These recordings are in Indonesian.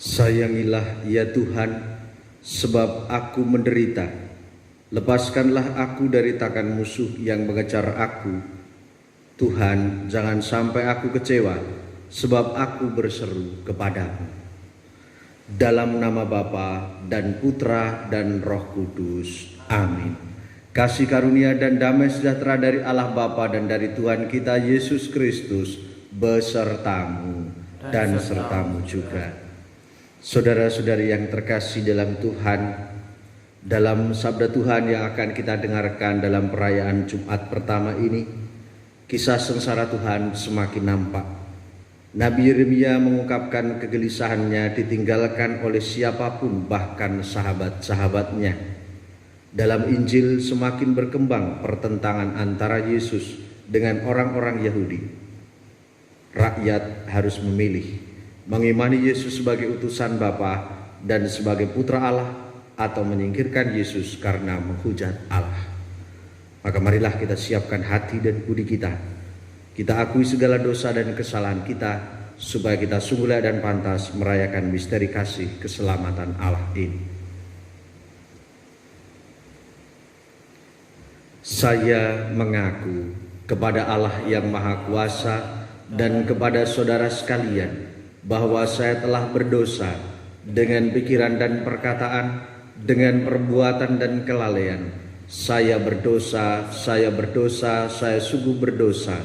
Sayangilah ya Tuhan, sebab aku menderita. Lepaskanlah aku dari tangan musuh yang mengejar aku. Tuhan, jangan sampai aku kecewa, sebab aku berseru kepadamu. Dalam nama Bapa dan Putra dan Roh Kudus. Amin. Kasih karunia dan damai sejahtera dari Allah Bapa dan dari Tuhan kita Yesus Kristus besertamu dan sertamu juga. Saudara-saudari yang terkasih dalam Tuhan, dalam sabda Tuhan yang akan kita dengarkan dalam perayaan Jumat pertama ini, kisah sengsara Tuhan semakin nampak. Nabi Yeremia mengungkapkan kegelisahannya ditinggalkan oleh siapapun, bahkan sahabat-sahabatnya. Dalam Injil semakin berkembang pertentangan antara Yesus dengan orang-orang Yahudi. Rakyat harus memilih, mengimani Yesus sebagai utusan Bapa dan sebagai putra Allah, atau menyingkirkan Yesus karena menghujat Allah. Maka marilah kita siapkan hati dan budi kita. Kita akui segala dosa dan kesalahan kita, supaya kita sungguh layak dan pantas merayakan misteri kasih keselamatan Allah ini. Saya mengaku kepada Allah yang Maha Kuasa dan kepada saudara sekalian bahwa saya telah berdosa dengan pikiran dan perkataan, dengan perbuatan dan kelalaian. Saya berdosa, saya sungguh berdosa.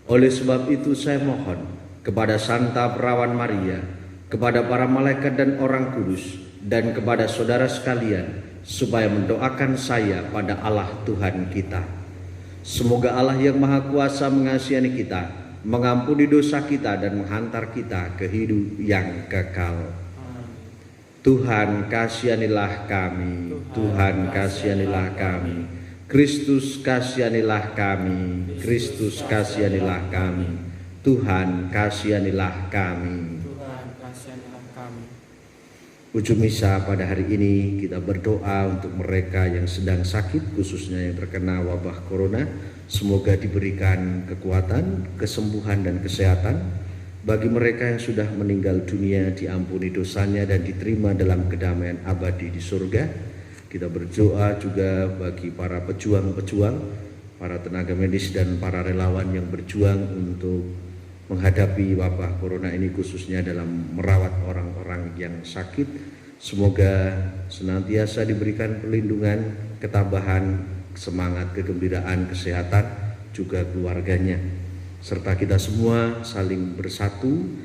Oleh sebab itu saya mohon kepada Santa Perawan Maria, kepada para malaikat dan orang kudus, dan kepada saudara sekalian, supaya mendoakan saya pada Allah Tuhan kita. Semoga Allah yang Maha Kuasa mengasihi kita, mengampuni dosa kita dan menghantar kita ke hidup yang kekal. Tuhan kasihanilah kami, Tuhan kasihanilah kami, Kristus kasihanilah kami, Kristus kasihanilah kami, Tuhan kasihanilah kami. Ujung misa pada hari ini kita berdoa untuk mereka yang sedang sakit, khususnya yang terkena wabah corona. Semoga diberikan kekuatan, kesembuhan dan kesehatan. Bagi mereka yang sudah meninggal dunia, diampuni dosanya dan diterima dalam kedamaian abadi di surga. Kita berdoa juga bagi para pejuang-pejuang, para tenaga medis dan para relawan yang berjuang untuk menghadapi wabah corona ini, khususnya dalam merawat orang-orang yang sakit. Semoga senantiasa diberikan perlindungan, ketabahan, semangat, kegembiraan, kesehatan, juga keluarganya. Serta kita semua saling bersatu,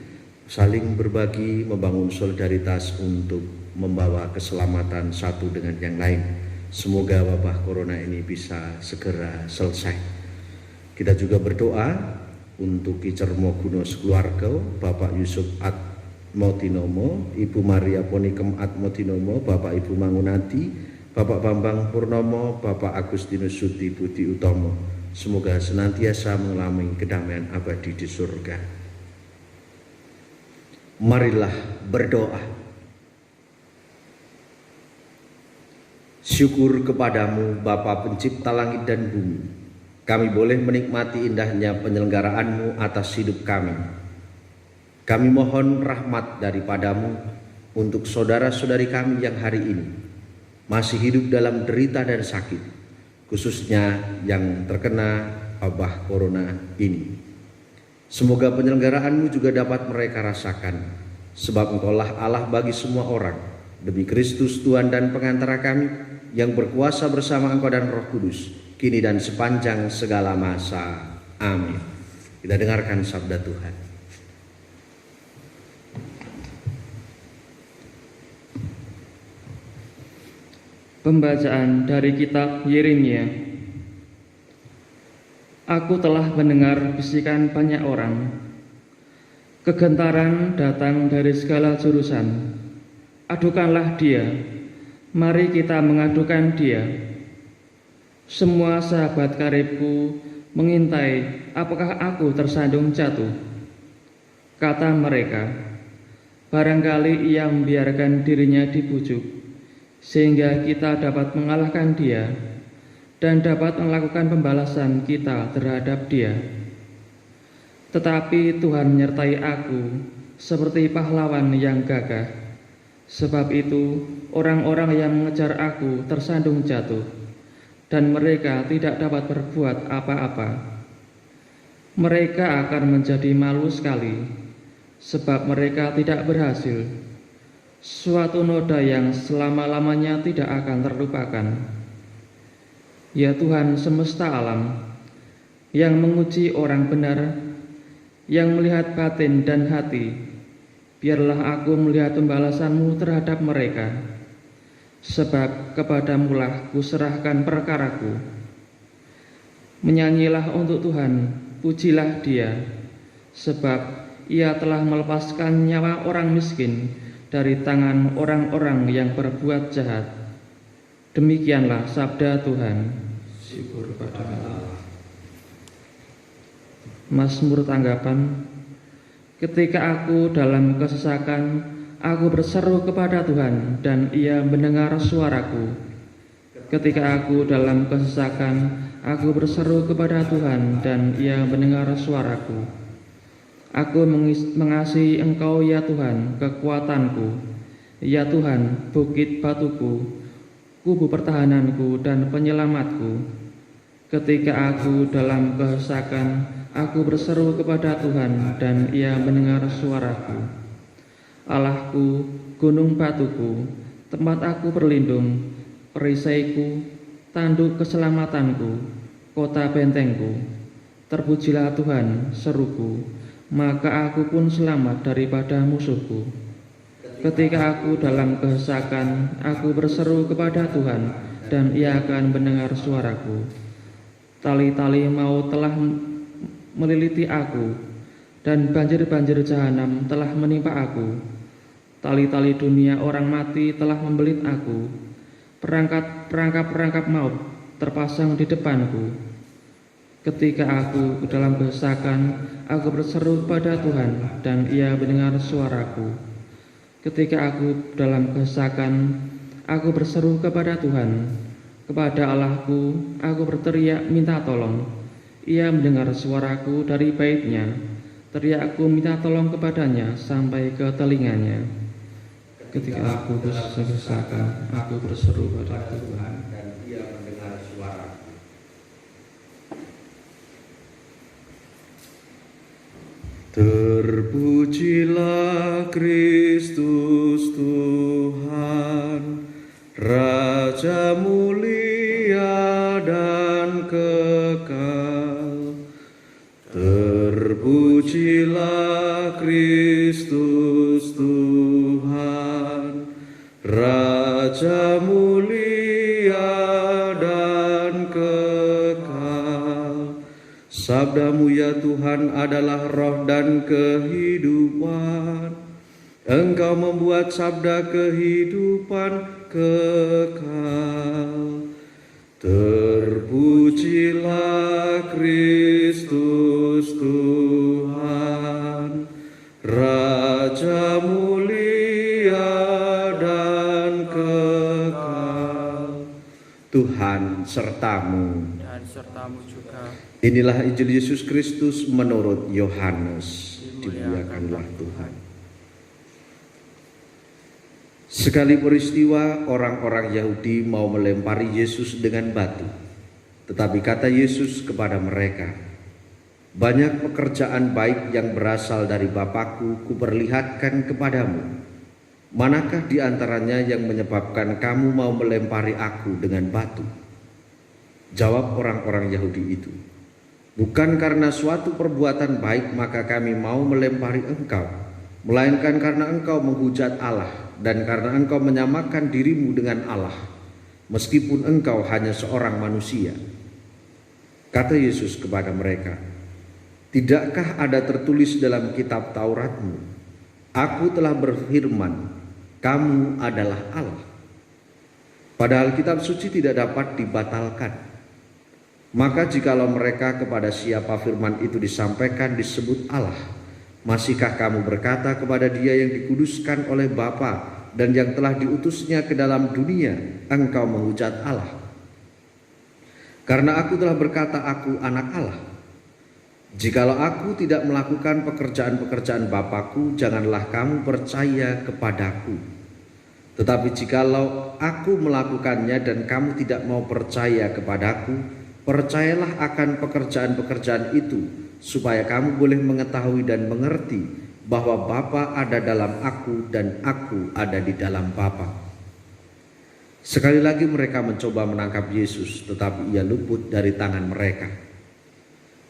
saling berbagi, membangun solidaritas untuk membawa keselamatan satu dengan yang lain. Semoga wabah corona ini bisa segera selesai. Kita juga berdoa untuk Ki Cermo Guno sekeluarga, Bapak Yusuf Atmotinomo, Ibu Maria Ponikem Atmotinomo, Bapak Ibu Mangunati, Bapak Bambang Purnomo, Bapak Agustinus Suti Budi Utomo. Semoga senantiasa mengalami kedamaian abadi di surga. Marilah berdoa. Syukur kepadamu Bapa Pencipta langit dan bumi, kami boleh menikmati indahnya penyelenggaraanmu atas hidup kami. Kami mohon rahmat daripadamu untuk saudara-saudari kami yang hari ini masih hidup dalam derita dan sakit, khususnya yang terkena wabah corona ini. Semoga penyelenggaraanmu juga dapat mereka rasakan, sebab Engkaulah Allah bagi semua orang. Demi Kristus Tuhan dan pengantara kami, yang berkuasa bersama Engkau dan Roh Kudus, kini dan sepanjang segala masa. Amin. Kita dengarkan sabda Tuhan. Pembacaan dari kitab Yeremia. Aku telah mendengar bisikan banyak orang. Kegentaran datang dari segala jurusan. Adukanlah dia, mari kita mengadukan dia. Semua sahabat karibku mengintai apakah aku tersandung jatuh. Kata mereka, barangkali ia membiarkan dirinya dibujuk, sehingga kita dapat mengalahkan dia dan dapat melakukan pembalasan kita terhadap dia. Tetapi Tuhan menyertai aku seperti pahlawan yang gagah. Sebab itu orang-orang yang mengejar aku tersandung jatuh, dan mereka tidak dapat berbuat apa-apa. Mereka akan menjadi malu sekali, sebab mereka tidak berhasil. Suatu noda yang selama-lamanya tidak akan terlupakan. Ya Tuhan semesta alam, yang menguji orang benar, yang melihat batin dan hati, biarlah aku melihat pembalasan-Mu terhadap mereka, sebab kepadamu-lah kuserahkan perkaraku. Menyanyilah untuk Tuhan, pujilah Dia, sebab Ia telah melepaskan nyawa orang miskin dari tangan orang-orang yang berbuat jahat. Demikianlah sabda Tuhan. Syukur pada Allah. Mazmur tanggapan. Ketika aku dalam kesesakan, aku berseru kepada Tuhan dan Ia mendengar suaraku. Ketika aku dalam kesesakan, aku berseru kepada Tuhan dan Ia mendengar suaraku. Aku mengasihi Engkau ya Tuhan, kekuatanku. Ya Tuhan, bukit batuku, kubu pertahananku dan penyelamatku. Ketika aku dalam kesesakan, aku berseru kepada Tuhan dan Ia mendengar suaraku. Allahku, gunung batuku, tempat aku berlindung, perisaiku, tanduk keselamatanku, kota bentengku. Terpujilah Tuhan, seruku, maka aku pun selamat daripada musuhku. Ketika aku dalam kesesakan, aku berseru kepada Tuhan dan Ia akan mendengar suaraku. Tali-tali maut telah meliliti aku, dan banjir-banjir jahanam telah menimpa aku. Tali-tali dunia orang mati telah membelit aku. Perangkap maut terpasang di depanku. Ketika aku dalam kesesakan, aku berseru kepada Tuhan dan Ia mendengar suaraku. Ketika aku dalam kesesakan, aku berseru kepada Tuhan. Kepada Allahku, aku berteriak minta tolong. Ia mendengar suaraku dari bait-Nya. Teriakku minta tolong kepadanya sampai ke telinganya. Ketika aku kesesakan, aku berseru kepada Tuhan dan Ia mendengar suaraku. Terpujilah Kristus Tuhan, Raja mulia dan kekal. Terpujilah Kristus Tuhan, Raja mulia dan kekal. Sabda-Mu ya Tuhan adalah roh dan kehidupan. Engkau membuat sabda kehidupan kekal. Terpujilah Kristus Tuhan, Raja mulia dan kekal. Tuhan sertamu. Dan sertamu juga. Inilah Injil Yesus Kristus menurut Yohanes. Dimuliakanlah Tuhan. Sekali peristiwa, orang-orang Yahudi mau melempari Yesus dengan batu. Tetapi kata Yesus kepada mereka, "Banyak pekerjaan baik yang berasal dari Bapa-Ku kuperlihatkan kepadamu. Manakah di antaranya yang menyebabkan kamu mau melempari Aku dengan batu?" Jawab orang-orang Yahudi itu, "Bukan karena suatu perbuatan baik maka kami mau melempari engkau, melainkan karena engkau menghujat Allah dan karena engkau menyamakan dirimu dengan Allah, meskipun engkau hanya seorang manusia." Kata Yesus kepada mereka, "Tidakkah ada tertulis dalam kitab Tauratmu, Aku telah berfirman, kamu adalah Allah?" Padahal kitab suci tidak dapat dibatalkan. Maka jikalau mereka kepada siapa firman itu disampaikan disebut Allah, masihkah kamu berkata kepada Dia yang dikuduskan oleh Bapa dan yang telah diutusnya ke dalam dunia, engkau menghujat Allah? Karena Aku telah berkata Aku anak Allah. Jikalau Aku tidak melakukan pekerjaan-pekerjaan Bapa-Ku, janganlah kamu percaya kepadaku. Tetapi jikalau aku melakukannya dan kamu tidak mau percaya kepadaku, percayalah akan pekerjaan-pekerjaan itu, supaya kamu boleh mengetahui dan mengerti bahwa Bapa ada dalam aku dan aku ada di dalam Bapa." Sekali lagi mereka mencoba menangkap Yesus, tetapi ia luput dari tangan mereka.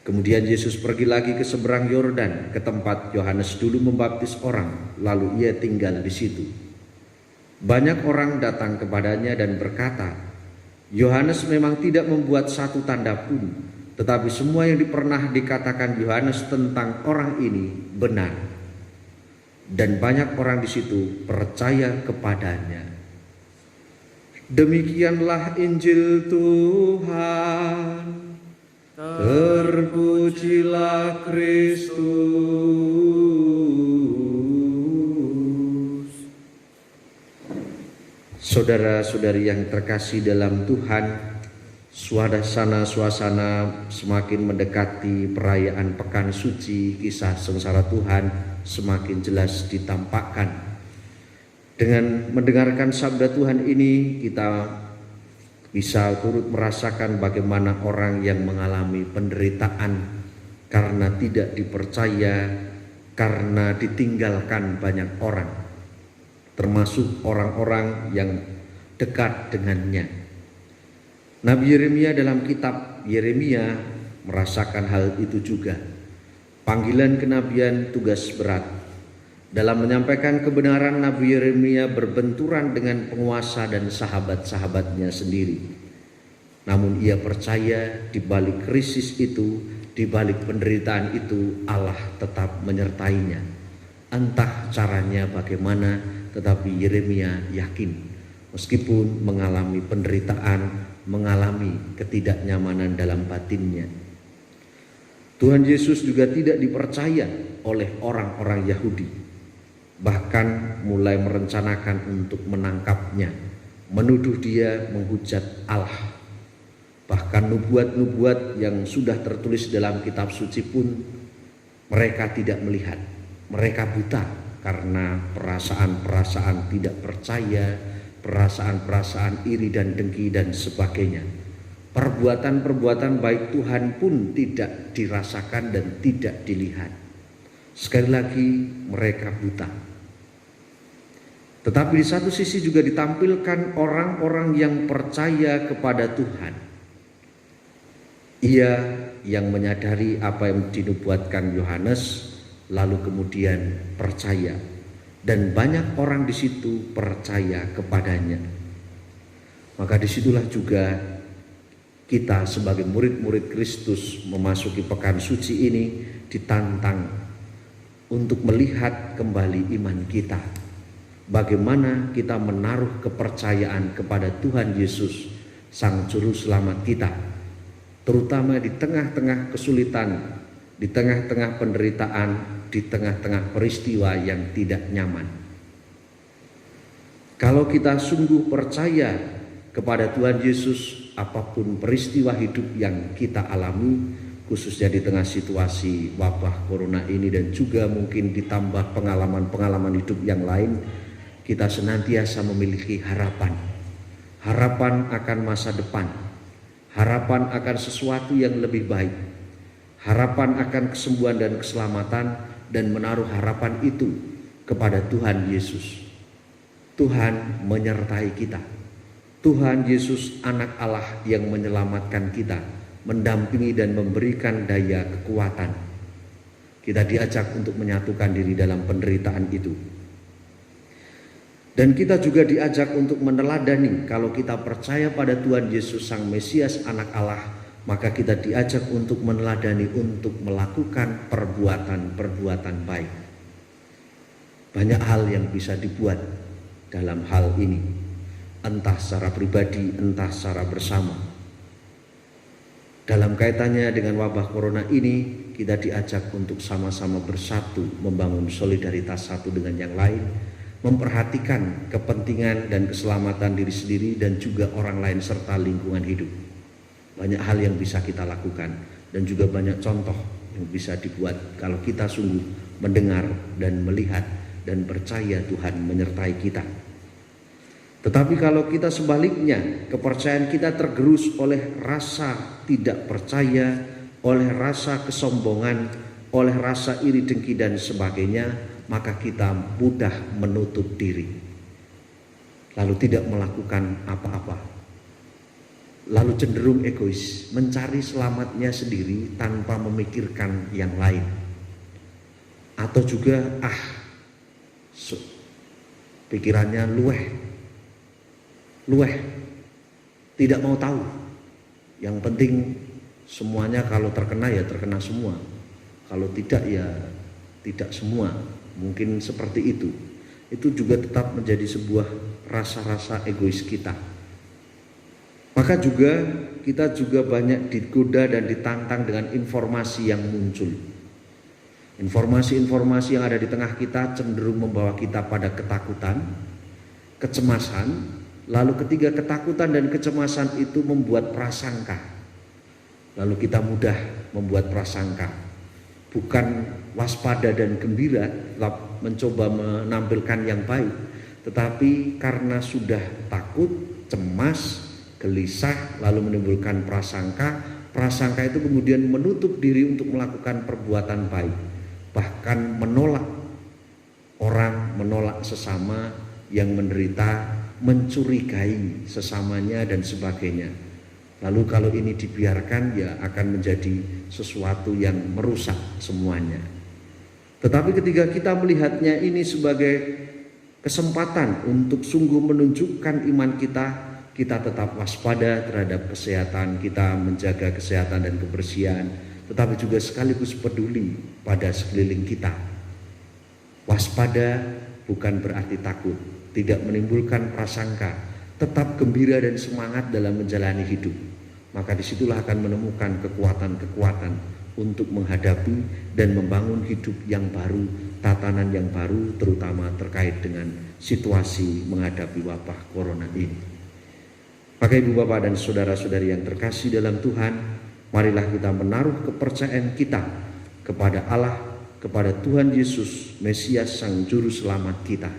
Kemudian Yesus pergi lagi ke seberang Yordan, ke tempat Yohanes dulu membaptis orang, lalu ia tinggal di situ. Banyak orang datang kepadanya dan berkata, "Yohanes memang tidak membuat satu tanda pun, tetapi semua yang pernah dikatakan Yohanes tentang orang ini benar." Dan banyak orang di situ percaya kepadanya. Demikianlah Injil Tuhan. Terpujilah Kristus. Saudara-saudari yang terkasih dalam Tuhan, suasana semakin mendekati perayaan Pekan Suci, kisah sengsara Tuhan semakin jelas ditampakkan. Dengan mendengarkan sabda Tuhan ini, kita bisa turut merasakan bagaimana orang yang mengalami penderitaan karena tidak dipercaya, karena ditinggalkan banyak orang, termasuk orang-orang yang dekat dengannya. Nabi Yeremia dalam kitab Yeremia merasakan hal itu juga. Panggilan kenabian tugas berat. Dalam menyampaikan kebenaran, Nabi Yeremia berbenturan dengan penguasa dan sahabat-sahabatnya sendiri. Namun ia percaya di balik krisis itu, di balik penderitaan itu, Allah tetap menyertainya. Entah caranya bagaimana, tetapi Yeremia yakin meskipun mengalami penderitaan, mengalami ketidaknyamanan dalam batinnya. Tuhan Yesus juga tidak dipercaya oleh orang-orang Yahudi. Bahkan mulai merencanakan untuk menangkapnya, menuduh dia menghujat Allah. Bahkan nubuat-nubuat yang sudah tertulis dalam kitab suci pun mereka tidak melihat. Mereka buta karena perasaan-perasaan tidak percaya, perasaan-perasaan iri dan dengki dan sebagainya. Perbuatan-perbuatan baik Tuhan pun tidak dirasakan dan tidak dilihat. Sekali lagi mereka buta. Tetapi di satu sisi juga ditampilkan orang-orang yang percaya kepada Tuhan. Ia yang menyadari apa yang dinubuatkan Yohanes, lalu kemudian percaya. Dan banyak orang di situ percaya kepadanya. Maka disitulah juga kita sebagai murid-murid Kristus memasuki Pekan Suci ini ditantang untuk melihat kembali iman kita. Bagaimana kita menaruh kepercayaan kepada Tuhan Yesus, Sang Juru Selamat kita, terutama di tengah-tengah kesulitan, di tengah-tengah penderitaan, di tengah-tengah peristiwa yang tidak nyaman. Kalau kita sungguh percaya kepada Tuhan Yesus, apapun peristiwa hidup yang kita alami, khususnya di tengah situasi wabah corona ini dan juga mungkin ditambah pengalaman-pengalaman hidup yang lain, kita senantiasa memiliki harapan. Harapan akan masa depan, harapan akan sesuatu yang lebih baik, harapan akan kesembuhan dan keselamatan, dan menaruh harapan itu kepada Tuhan Yesus. Tuhan menyertai kita. Tuhan Yesus anak Allah yang menyelamatkan kita, mendampingi dan memberikan daya kekuatan. Kita diajak untuk menyatukan diri dalam penderitaan itu. Dan kita juga diajak untuk meneladani, kalau kita percaya pada Tuhan Yesus Sang Mesias anak Allah, maka kita diajak untuk meneladani, untuk melakukan perbuatan-perbuatan baik. Banyak hal yang bisa dibuat dalam hal ini, entah secara pribadi, entah secara bersama. Dalam kaitannya dengan wabah corona ini, kita diajak untuk sama-sama bersatu, membangun solidaritas satu dengan yang lain, memperhatikan kepentingan dan keselamatan diri sendiri dan juga orang lain serta lingkungan hidup. Banyak hal yang bisa kita lakukan dan juga banyak contoh yang bisa dibuat kalau kita sungguh mendengar dan melihat dan percaya Tuhan menyertai kita. Tetapi kalau kita sebaliknya, kepercayaan kita tergerus oleh rasa tidak percaya, oleh rasa kesombongan, oleh rasa iri dengki dan sebagainya, maka kita mudah menutup diri, lalu tidak melakukan apa-apa, lalu cenderung egois, mencari selamatnya sendiri tanpa memikirkan yang lain. Atau juga pikirannya luweh, tidak mau tahu. Yang penting semuanya kalau terkena ya terkena semua, kalau tidak ya tidak semua. Mungkin seperti itu. Itu juga tetap menjadi sebuah rasa-rasa egois kita. Maka juga kita juga banyak digoda dan ditantang dengan informasi yang muncul. Informasi-informasi yang ada di tengah kita cenderung membawa kita pada ketakutan, kecemasan. Lalu ketika ketakutan dan kecemasan itu membuat prasangka, lalu kita mudah membuat prasangka, bukan waspada dan gembira, mencoba menampilkan yang baik, tetapi karena sudah takut, cemas, gelisah, lalu menimbulkan prasangka. Prasangka itu kemudian menutup diri untuk melakukan perbuatan baik, bahkan menolak orang, menolak sesama yang menderita, mencurigai sesamanya dan sebagainya. Lalu kalau ini dibiarkan ya akan menjadi sesuatu yang merusak semuanya. Tetapi ketika kita melihatnya ini sebagai kesempatan untuk sungguh menunjukkan iman kita, kita tetap waspada terhadap kesehatan kita, menjaga kesehatan dan kebersihan, tetapi juga sekaligus peduli pada sekeliling kita. Waspada bukan berarti takut, tidak menimbulkan prasangka, tetap gembira dan semangat dalam menjalani hidup. Maka disitulah akan menemukan kekuatan-kekuatan untuk menghadapi dan membangun hidup yang baru, tatanan yang baru, terutama terkait dengan situasi menghadapi wabah corona ini. Maka Ibu Bapak dan saudara-saudari yang terkasih dalam Tuhan, marilah kita menaruh kepercayaan kita kepada Allah, kepada Tuhan Yesus, Mesias Sang Juru Selamat kita.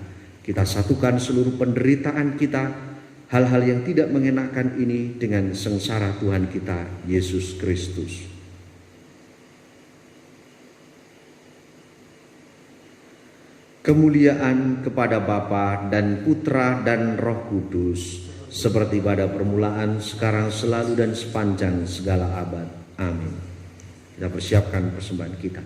Kita satukan seluruh penderitaan kita, hal-hal yang tidak mengenakan ini dengan sengsara Tuhan kita, Yesus Kristus. Kemuliaan kepada Bapa dan Putra dan Roh Kudus, seperti pada permulaan, sekarang, selalu, dan sepanjang segala abad. Amin. Kita persiapkan persembahan kita.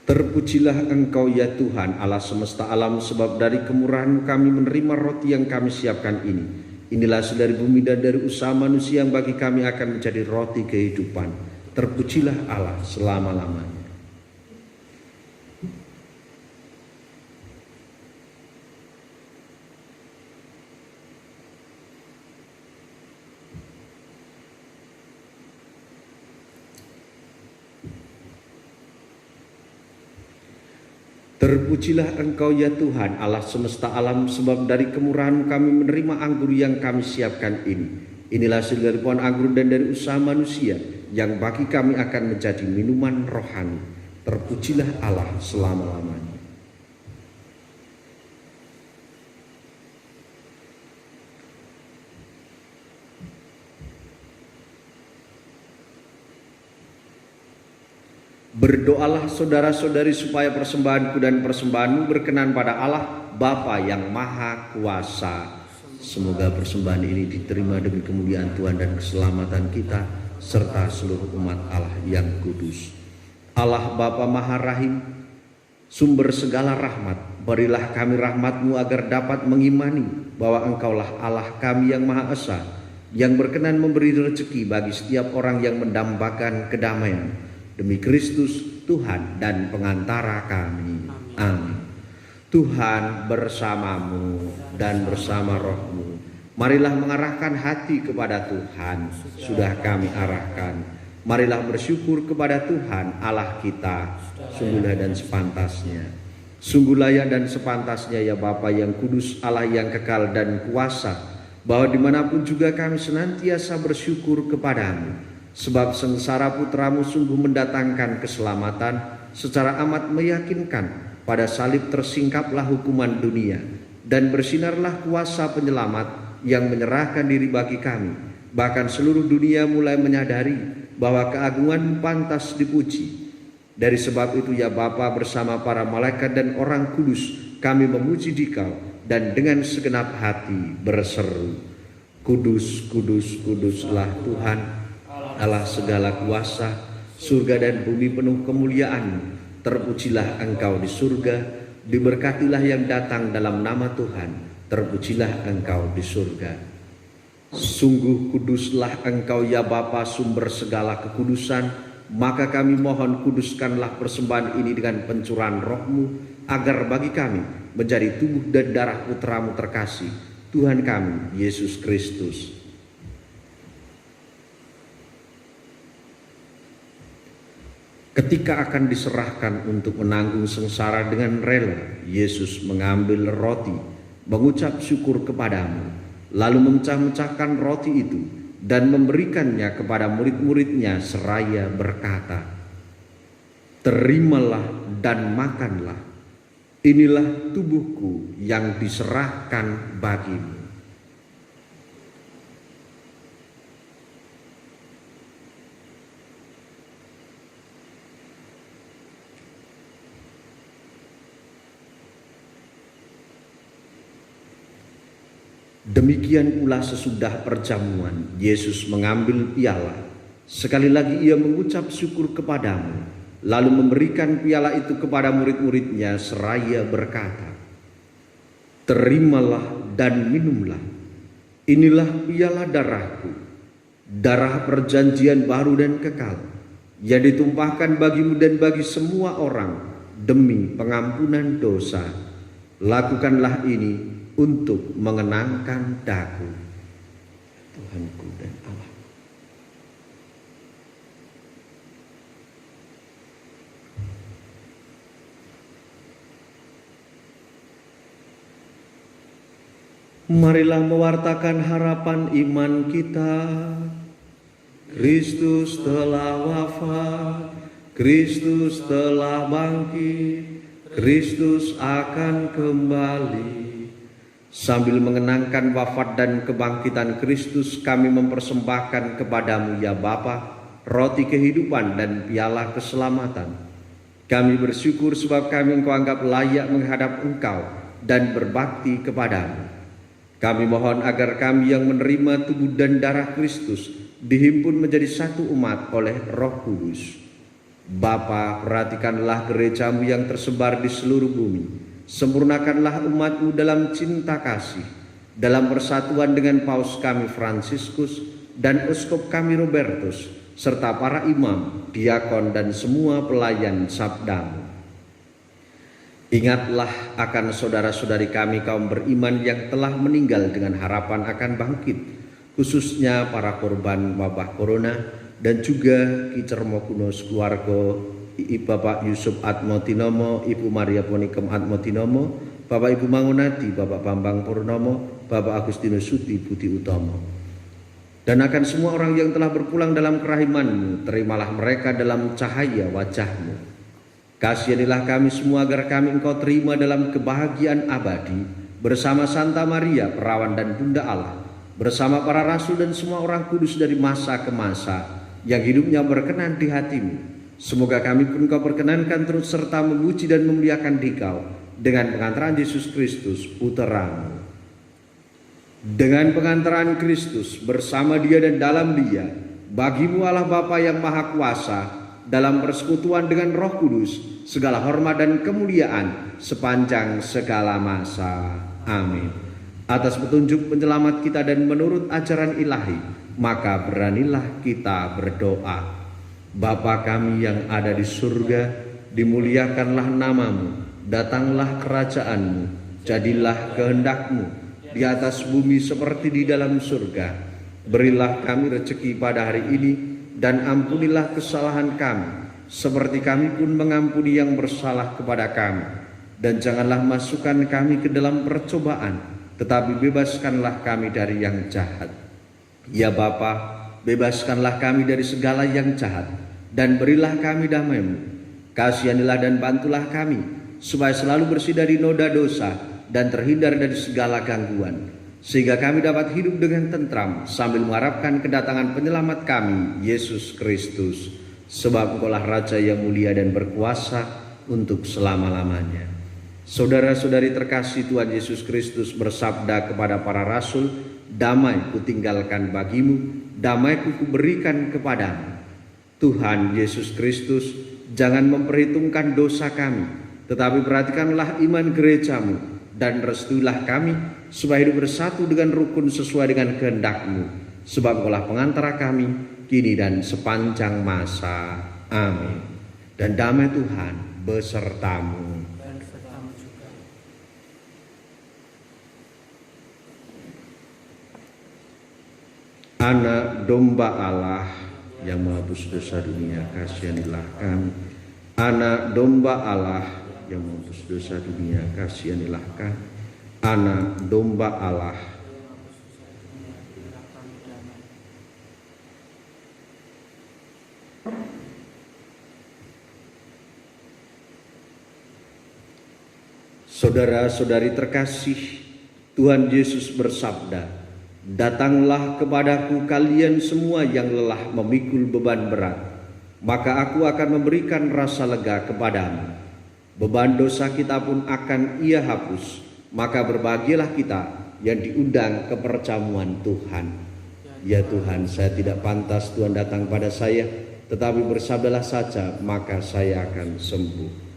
Terpujilah Engkau ya Tuhan Allah semesta alam, sebab dari kemurahan-Mu kami menerima roti yang kami siapkan ini. Inilah dari bumi dan dari usaha manusia yang bagi kami akan menjadi roti kehidupan. Terpujilah Allah selama-lamanya. Terpujilah Engkau ya Tuhan Allah semesta alam, sebab dari kemurahan kami menerima anggur yang kami siapkan ini. Inilah hasil dari pohon anggur dan dari usaha manusia yang bagi kami akan menjadi minuman rohani. Terpujilah Allah selama-lamanya. Berdoalah saudara-saudari supaya persembahanku dan persembahanmu berkenan pada Allah Bapa yang Maha Kuasa. Semoga persembahan ini diterima demi kemuliaan Tuhan dan keselamatan kita serta seluruh umat Allah yang kudus. Allah Bapa Maha Rahim, sumber segala rahmat, berilah kami rahmat-Mu agar dapat mengimani bahwa Engkaulah Allah kami yang Maha Esa, yang berkenan memberi rezeki bagi setiap orang yang mendambakan kedamaian. Demi Kristus Tuhan dan pengantara kami. Amin. Tuhan bersamamu dan bersama rohmu. Marilah mengarahkan hati kepada Tuhan. Sudah kami arahkan. Marilah bersyukur kepada Tuhan Allah kita. Sungguhlah dan sepantasnya. Sungguh layak dan sepantasnya ya Bapa yang kudus, Allah yang kekal dan kuasa, bahwa dimanapun juga kami senantiasa bersyukur kepadamu, sebab sengsara putramu sungguh mendatangkan keselamatan secara amat meyakinkan. Pada salib tersingkaplah hukuman dunia, dan bersinarlah kuasa penyelamat yang menyerahkan diri bagi kami. Bahkan seluruh dunia mulai menyadari bahwa keagungan pantas dipuji. Dari sebab itu ya Bapa, bersama para malaikat dan orang kudus kami memuji Dikau dan dengan segenap hati berseru, Kudus, kudus, kuduslah Tuhan Allah segala kuasa, surga dan bumi penuh kemuliaan. Terpujilah Engkau di surga, diberkatilah yang datang dalam nama Tuhan, terpujilah Engkau di surga. Sungguh kuduslah Engkau ya Bapa, sumber segala kekudusan. Maka kami mohon, kuduskanlah persembahan ini dengan pencurahan Roh-Mu, agar bagi kami menjadi tubuh dan darah Putramu terkasih, Tuhan kami Yesus Kristus. Ketika akan diserahkan untuk menanggung sengsara dengan rela, Yesus mengambil roti, mengucap syukur kepadamu, lalu memecah-mecahkan roti itu dan memberikannya kepada murid-muridnya seraya berkata, Terimalah dan makanlah, inilah tubuhku yang diserahkan bagimu. Demikian pula sesudah perjamuan, Yesus mengambil piala. Sekali lagi ia mengucap syukur kepadamu, lalu memberikan piala itu kepada murid-muridnya seraya berkata, Terimalah dan minumlah, inilah piala darahku, darah perjanjian baru dan kekal, yang ditumpahkan bagimu dan bagi semua orang demi pengampunan dosa. Lakukanlah ini untuk mengenangkan daku. Tuhanku dan Allah. Marilah mewartakan harapan iman kita. Kristus telah wafat, Kristus telah bangkit, Kristus akan kembali. Sambil mengenangkan wafat dan kebangkitan Kristus, kami mempersembahkan kepadamu ya Bapa, roti kehidupan dan piala keselamatan. Kami bersyukur sebab kami Engkau anggap layak menghadap Engkau dan berbakti kepadamu. Kami mohon agar kami yang menerima tubuh dan darah Kristus dihimpun menjadi satu umat oleh Roh Kudus. Bapa, perhatikanlah gerejamu yang tersebar di seluruh bumi. Sempurnakanlah umat-Mu dalam cinta kasih, dalam persatuan dengan Paus kami Fransiskus dan Uskup kami Robertus, serta para imam, diakon dan semua pelayan sabda-Mu. Ingatlah akan saudara-saudari kami kaum beriman yang telah meninggal dengan harapan akan bangkit, khususnya para korban wabah corona dan juga Ki Cermokuno keluarga, Bapak Yusuf Atmotinomo, Ibu Maria Ponikem Atmotinomo, Bapak Ibu Mangunati, Bapak Bambang Purnomo, Bapak Agustinus Suti Budi Utomo. Dan akan semua orang yang telah berpulang dalam kerahiman-Mu, terimalah mereka dalam cahaya wajah-Mu. Kasihanilah kami semua agar kami Engkau terima dalam kebahagiaan abadi, bersama Santa Maria, Perawan dan Bunda Allah, bersama para rasul dan semua orang kudus dari masa ke masa, yang hidupnya berkenan di hati-Mu. Semoga kami pun Kau perkenankan terus serta memuji dan memuliakan Dikau dengan pengantaran Yesus Kristus Putra-Mu. Dengan pengantaran Kristus bersama Dia dan dalam Dia, bagi-Mu Allah Bapa yang Maha Kuasa, dalam persekutuan dengan Roh Kudus, segala hormat dan kemuliaan sepanjang segala masa. Amin. Atas petunjuk penyelamat kita dan menurut ajaran ilahi, maka beranilah kita berdoa. Bapa kami yang ada di surga, dimuliakanlah nama-Mu, datanglah kerajaan-Mu, jadilah kehendak-Mu di atas bumi seperti di dalam surga. Berilah kami rezeki pada hari ini, dan ampunilah kesalahan kami, seperti kami pun mengampuni yang bersalah kepada kami. dan janganlah masukkan kami ke dalam percobaan, tetapi bebaskanlah kami dari yang jahat. Ya Bapa, bebaskanlah kami dari segala yang jahat, dan berilah kami damai-Mu. Kasihanilah dan bantulah kami, supaya selalu bersih dari noda dosa, dan terhindar dari segala gangguan, sehingga kami dapat hidup dengan tentram, sambil mengharapkan kedatangan penyelamat kami, Yesus Kristus. Sebab Engkaulah Raja yang mulia dan berkuasa untuk selama-lamanya. Saudara-saudari terkasih, Tuhan Yesus Kristus bersabda kepada para rasul, "Damai kutinggalkan bagimu, damai kuberikan kepadamu." Tuhan Yesus Kristus jangan memperhitungkan dosa kami, tetapi perhatikanlah iman gereja-Mu dan restuilah kami supaya hidup bersatu dengan rukun sesuai dengan kehendak-Mu. Sebab Engkaulah pengantara kami kini dan sepanjang masa. Amin. Dan damai Tuhan besertamu. Dan sertamu juga. Anak domba Allah yang menghapus dosa dunia, kasihanilah kami. Anak domba Allah yang menghapus dosa dunia, kasihanilah kami. Anak domba Allah. Saudara-saudari terkasih, Tuhan Yesus bersabda, "Datanglah kepadaku kalian semua yang lelah memikul beban berat, maka aku akan memberikan rasa lega kepadamu. Beban dosa kita pun akan Ia hapus, maka berbahagialah kita yang diundang ke perjamuan Tuhan." Ya Tuhan, saya tidak pantas Tuhan datang pada saya, tetapi bersabdalah saja, maka saya akan sembuh.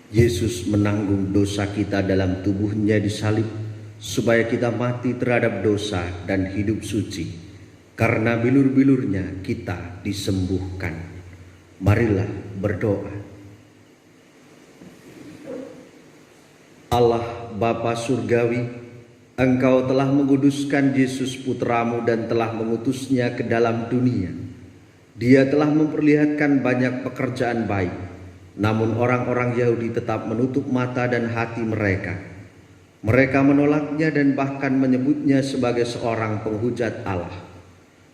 Yesus menanggung dosa kita dalam tubuhnya disalib, supaya kita mati terhadap dosa dan hidup suci. Karena bilur-bilurnya kita disembuhkan. Marilah berdoa. Allah Bapa Surgawi, Engkau telah menguduskan Yesus Putramu dan telah mengutusnya ke dalam dunia. Dia telah memperlihatkan banyak pekerjaan baik, namun orang-orang Yahudi tetap menutup mata dan hati mereka. Mereka menolaknya dan bahkan menyebutnya sebagai seorang penghujat Allah.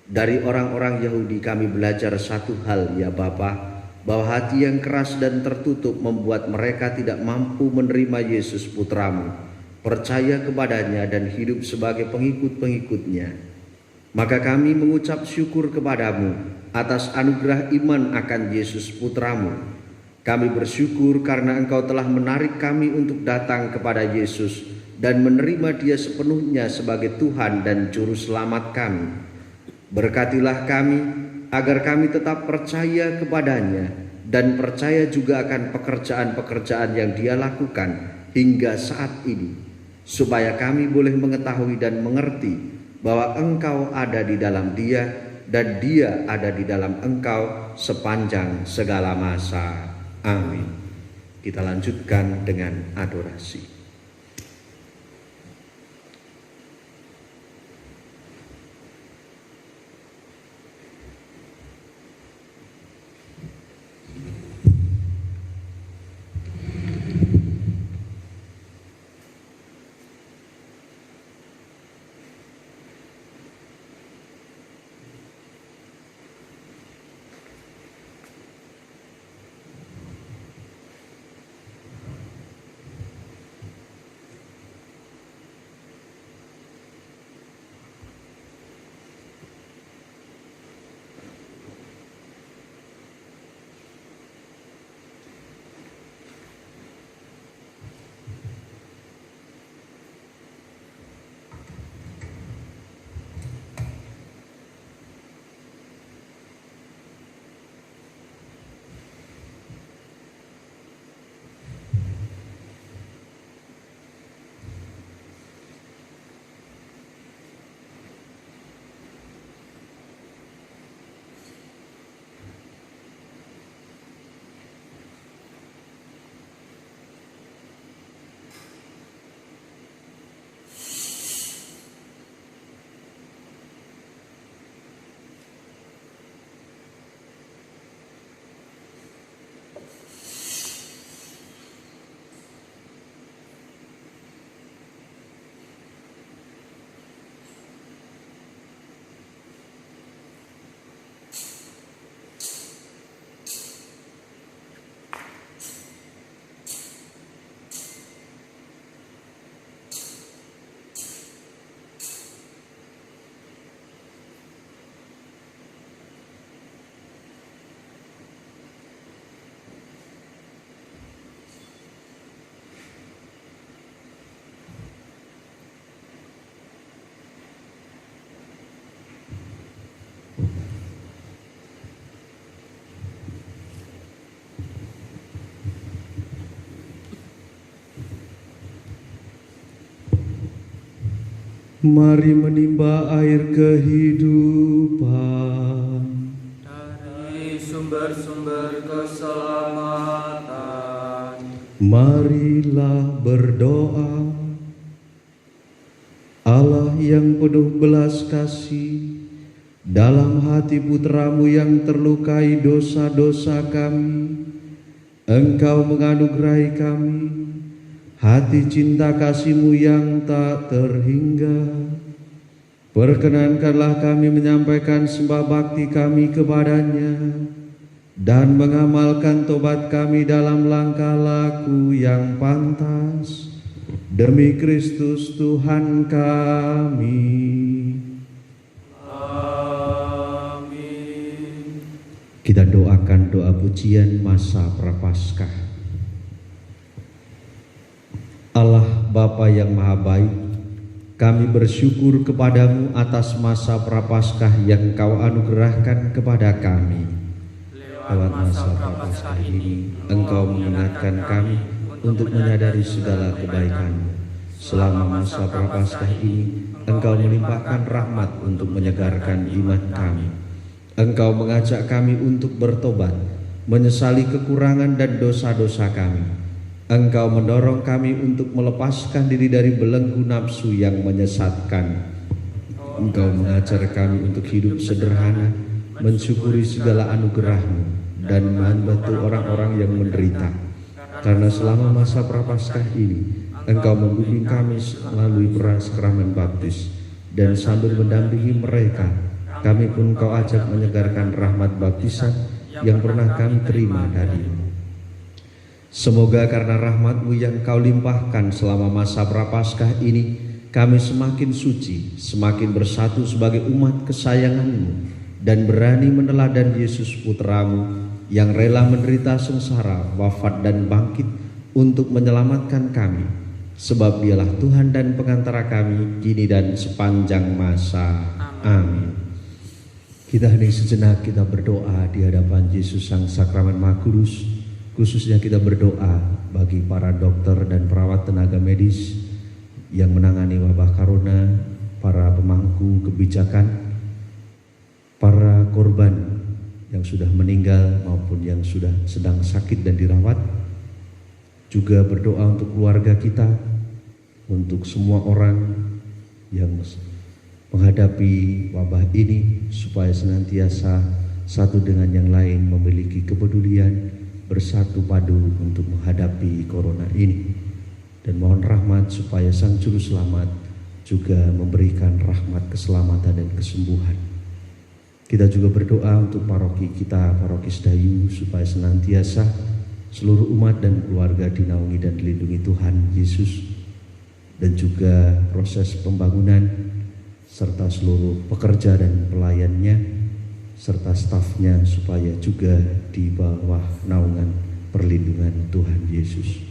Dari orang-orang Yahudi kami belajar satu hal, ya Bapa, bahwa hati yang keras dan tertutup membuat mereka tidak mampu menerima Yesus Putramu, percaya kepadanya dan hidup sebagai pengikut-pengikutnya. Maka kami mengucap syukur kepadamu atas anugerah iman akan Yesus Putramu. Kami bersyukur karena Engkau telah menarik kami untuk datang kepada Yesus dan menerima Dia sepenuhnya sebagai Tuhan dan Juru Selamat kami. Berkatilah kami agar kami tetap percaya kepadanya dan percaya juga akan pekerjaan-pekerjaan yang Dia lakukan hingga saat ini, supaya kami boleh mengetahui dan mengerti bahwa Engkau ada di dalam Dia dan Dia ada di dalam Engkau sepanjang segala masa. Amin. Kita lanjutkan dengan adorasi. Mari menimba air kehidupan dari sumber-sumber keselamatan. Marilah berdoa. Allah yang penuh belas kasih, dalam hati putra-Mu yang terlukai dosa-dosa kami, Engkau menganugerahi kami hati cinta kasih-Mu yang tak terhingga. Perkenankanlah kami menyampaikan sembah bakti kami kepadanya dan mengamalkan tobat kami dalam langkah laku yang pantas. Demi Kristus Tuhan kami. Amin. Kita doakan doa pujian masa Prapaskah. Allah Bapa yang Maha Baik, kami bersyukur kepadamu atas masa Prapaskah yang Kau anugerahkan kepada kami. Lewat masa Prapaskah ini, Engkau mengingatkan kami untuk menyadari segala kebaikan-Mu. Selama masa Prapaskah ini, Engkau melimpahkan rahmat untuk menyegarkan iman kami. Engkau mengajak kami untuk bertobat, menyesali kekurangan dan dosa-dosa kami. Engkau mendorong kami untuk melepaskan diri dari belenggu nafsu yang menyesatkan. Engkau mengajar kami untuk hidup sederhana, mensyukuri segala anugerah-Mu, dan membantu orang-orang yang menderita. Karena selama masa Prapaskah ini, Engkau membimbing kami melalui sakramen baptis, dan sambil mendampingi mereka, kami pun Kau ajak menyegarkan rahmat baptisan yang pernah kami terima dari-Mu. Semoga karena rahmat-Mu yang Kau limpahkan selama masa Prapaskah ini, kami semakin suci, semakin bersatu sebagai umat kesayangan-Mu, dan berani meneladan Yesus Putra-Mu yang rela menderita sengsara, wafat dan bangkit untuk menyelamatkan kami, sebab Dialah Tuhan dan pengantara kami kini dan sepanjang masa. Amin. Kita hening sejenak, kita berdoa di hadapan Yesus Sang Sakramen Maha Kudus. Khususnya kita berdoa bagi para dokter dan perawat tenaga medis yang menangani wabah corona, para pemangku kebijakan, para korban yang sudah meninggal maupun yang sudah sedang sakit dan dirawat. Juga berdoa untuk keluarga kita, untuk semua orang yang menghadapi wabah ini, supaya senantiasa satu dengan yang lain memiliki kepedulian, bersatu padu untuk menghadapi corona ini. Dan mohon rahmat supaya Sang Juru Selamat juga memberikan rahmat keselamatan dan kesembuhan. Kita juga berdoa untuk paroki kita, paroki Sedayu, supaya senantiasa seluruh umat dan keluarga dinaungi dan dilindungi Tuhan Yesus, dan juga proses pembangunan serta seluruh pekerja dan pelayannya serta stafnya, supaya juga di bawah naungan perlindungan Tuhan Yesus.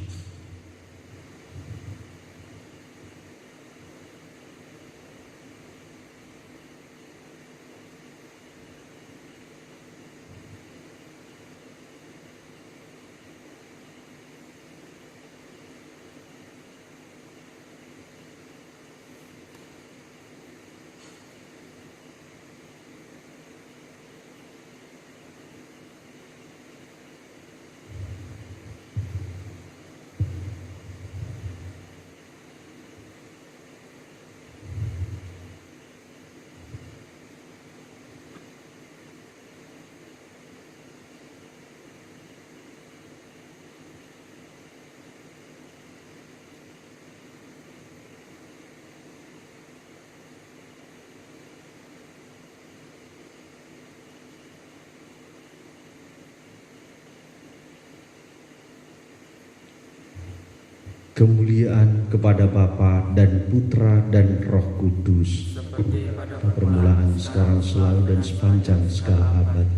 Kemuliaan kepada Bapa dan Putra dan Roh Kudus, seperti pada permulaan, sekarang, selalu, dan sepanjang segala abad.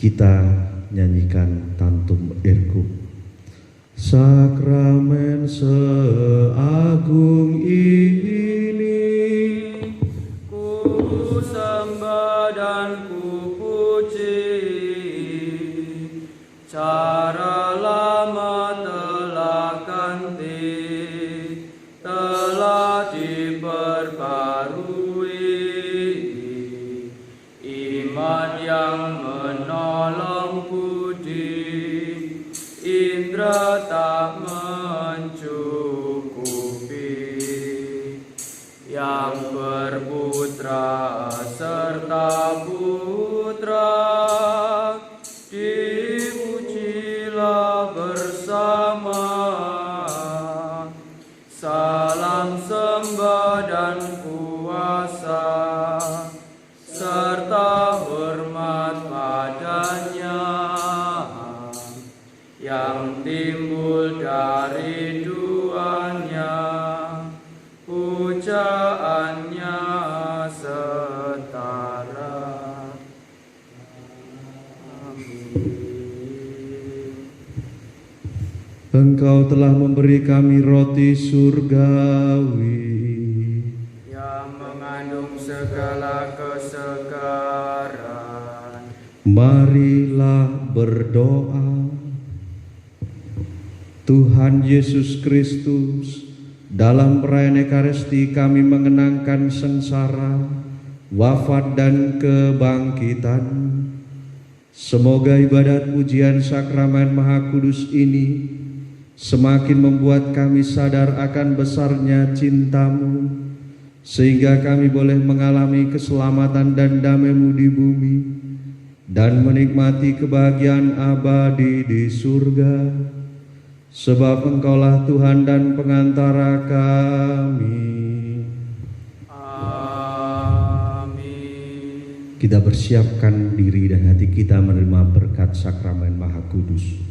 Kita nyanyikan Tantum Ergo. Sakramen seagung ini ku sembah dan ku puji, cara lama telah ganti, telah diperbarui, iman yang menolong budi, indra tak mencukupi, yang berputra serta putra, dipujilah bersama. Salam sembah dan kuasa serta hormat padanya, yang timbul dari duanya, pujaannya setara. Engkau telah memberi kami roti surgawi, yang mengandung segala kesegaran. marilah berdoa. Tuhan Yesus Kristus, dalam perayaan Ekaristi kami mengenangkan sengsara, wafat dan kebangkitan. Semoga ibadat pujian sakramen Maha Kudus ini semakin membuat kami sadar akan besarnya cinta-Mu, sehingga kami boleh mengalami keselamatan dan damai-Mu di bumi, dan menikmati kebahagiaan abadi di surga. Sebab Engkaulah Tuhan dan pengantara kami. Amin. Kita bersiapkan diri dan hati kita menerima berkat sakramen Maha Kudus.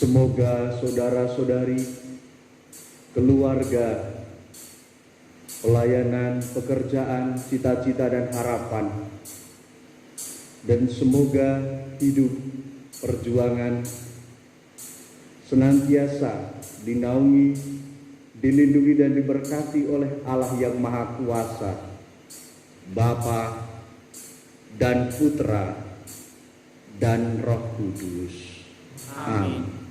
Semoga saudara-saudari, keluarga, pelayanan, pekerjaan, cita-cita dan harapan, dan semoga hidup perjuangan senantiasa dinaungi, dilindungi dan diberkati oleh Allah yang Maha Kuasa, Bapa dan Putra dan Roh Kudus. Amin.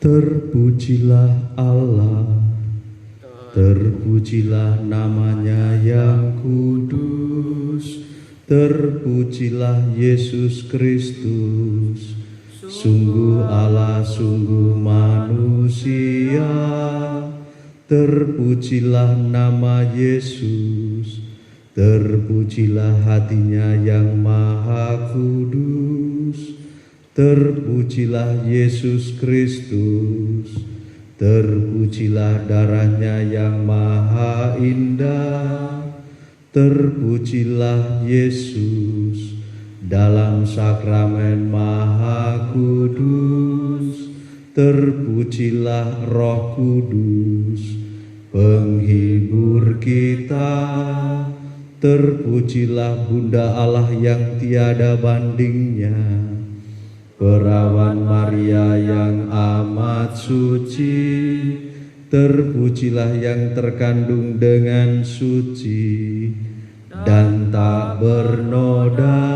Terpujilah Allah, terpujilah namanya yang kudus, terpujilah Yesus Kristus. Sungguh Allah, sungguh manusia, terpujilah nama Yesus, terpujilah hatinya yang maha kudus. Terpujilah Yesus Kristus, terpujilah darahnya yang maha indah, terpujilah Yesus dalam sakramen maha kudus, terpujilah Roh Kudus, penghibur kita, terpujilah Bunda Allah yang tiada bandingnya, Perawan Maria yang amat suci, terpujilah yang terkandung dengan suci dan tak bernoda,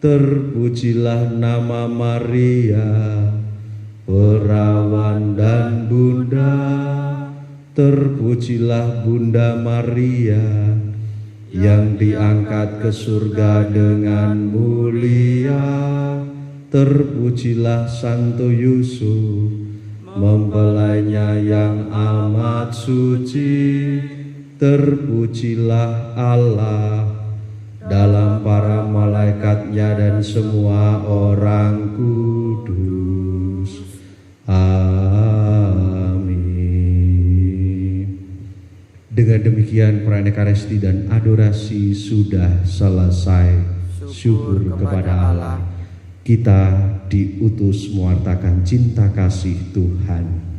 terpujilah nama Maria, Perawan dan Bunda, terpujilah Bunda Maria yang diangkat ke surga dengan mulia. Terpujilah Santo Yusuf, mempelainya yang amat suci. Terpujilah Allah dalam para malaikatnya dan semua orang kudus. Amin. Dengan demikian perayaan Ekaristi dan adorasi sudah selesai. Syukur kepada Allah. Kita diutus mewartakan cinta kasih Tuhan.